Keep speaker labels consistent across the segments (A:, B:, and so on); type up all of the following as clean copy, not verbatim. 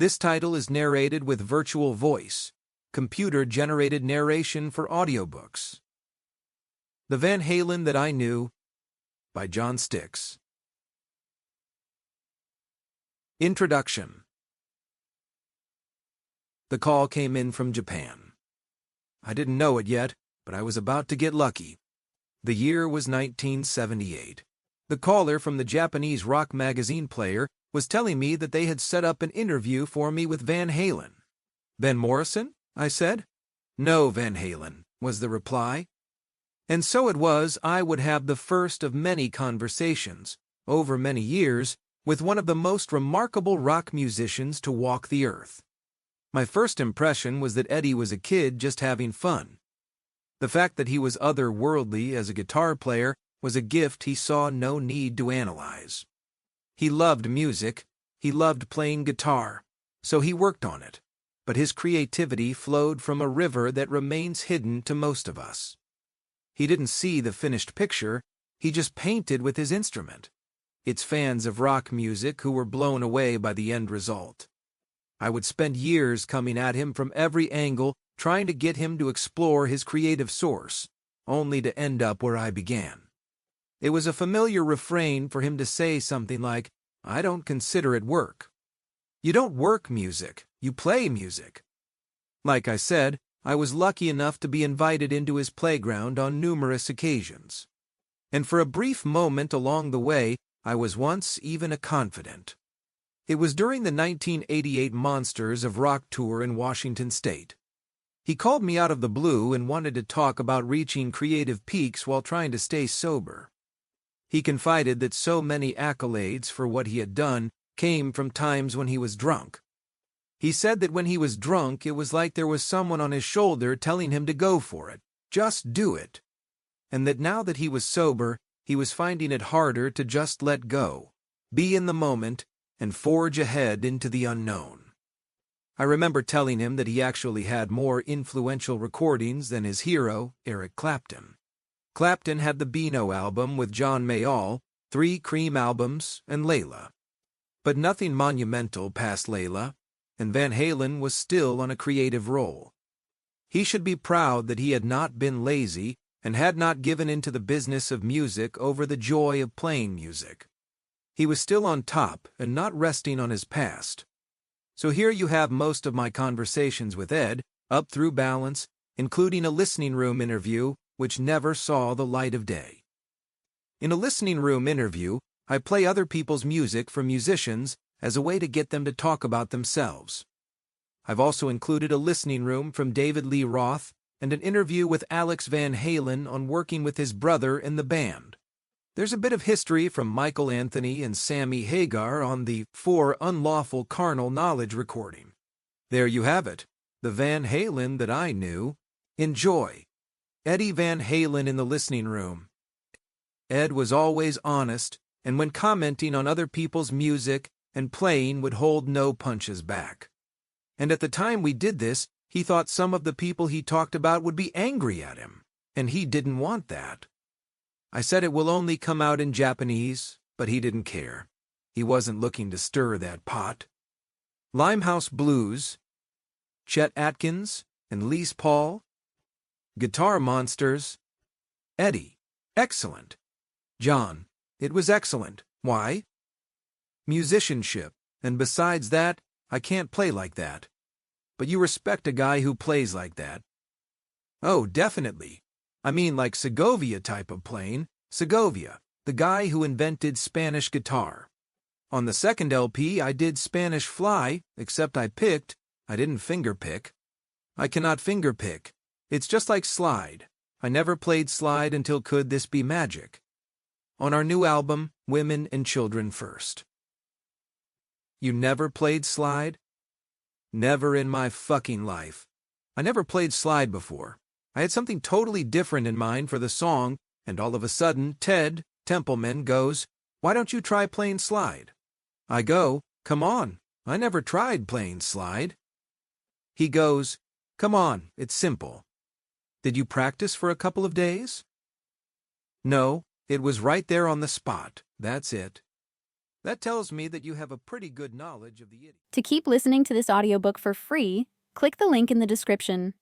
A: This title is narrated with virtual voice, computer-generated narration for audiobooks. The Van Halen That I Knew by John Stix. Introduction. The call came in from Japan. I didn't know it yet, but I was about to get lucky. The year was 1978. The caller from the Japanese rock magazine player was telling me that they had set up an interview for me with Van Halen. Ben Morrison? I said. No, Van Halen, was the reply. And so it was I would have the first of many conversations, over many years, with one of the most remarkable rock musicians to walk the earth. My first impression was that Eddie was a kid just having fun. The fact that he was otherworldly as a guitar player was a gift he saw no need to analyze. He loved music, he loved playing guitar, so he worked on it, but his creativity flowed from a river that remains hidden to most of us. He didn't see the finished picture, he just painted with his instrument. It's fans of rock music who were blown away by the end result. I would spend years coming at him from every angle, trying to get him to explore his creative source, only to end up where I began. It was a familiar refrain for him to say something like, "I don't consider it work." You don't work music, you play music. Like I said, I was lucky enough to be invited into his playground on numerous occasions. And for a brief moment along the way, I was once even a confidant. It was during the 1988 Monsters of Rock tour in Washington State. He called me out of the blue and wanted to talk about reaching creative peaks while trying to stay sober. He confided that so many accolades for what he had done came from times when he was drunk. He said that when he was drunk, it was like there was someone on his shoulder telling him to go for it, just do it. And that now that he was sober, he was finding it harder to just let go, be in the moment, and forge ahead into the unknown. I remember telling him that he actually had more influential recordings than his hero, Eric Clapton. Clapton had the Beano album with John Mayall, 3 Cream albums, and Layla. But nothing monumental past Layla, and Van Halen was still on a creative roll. He should be proud that he had not been lazy and had not given into the business of music over the joy of playing music. He was still on top and not resting on his past. So here you have most of my conversations with Ed, up through Balance, including a listening room interview, which never saw the light of day. In a listening room interview, I play other people's music for musicians as a way to get them to talk about themselves. I've also included a listening room from David Lee Roth and an interview with Alex Van Halen on working with his brother in the band. There's a bit of history from Michael Anthony and Sammy Hagar on the For Unlawful Carnal Knowledge recording. There you have it, the Van Halen that I knew. Enjoy. Eddie Van Halen in the listening room. Ed was always honest, and when commenting on other people's music and playing would hold no punches back. And at the time we did this, he thought some of the people he talked about would be angry at him, and he didn't want that. I said it will only come out in Japanese, but he didn't care. He wasn't looking to stir that pot. Limehouse Blues, Chet Atkins and Les Paul, Guitar Monsters, Eddie, excellent. John, it was excellent. Why? Musicianship, and besides that, I can't play like that. But you respect a guy who plays like that. Oh, definitely. I mean like Segovia type of playing, Segovia, the guy who invented Spanish guitar. On the second LP I did Spanish Fly, except I didn't finger pick. I cannot finger pick. It's just like slide. I never played slide until Could This Be Magic? On our new album, Women and Children First. You never played slide? Never in my fucking life. I never played slide before. I had something totally different in mind for the song, and all of a sudden, Ted Templeman goes, "Why don't you try playing slide?" I go, "Come on, I never tried playing slide." He goes, "Come on, it's simple." Did you practice for a couple of days? No, it was right there on the spot, that's it. That tells me that you have a pretty good knowledge of the idiom.
B: To keep listening to this audiobook for free, click the link in the description.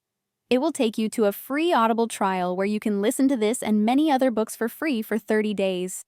B: It will take you to a free Audible trial where you can listen to this and many other books for free for 30 days.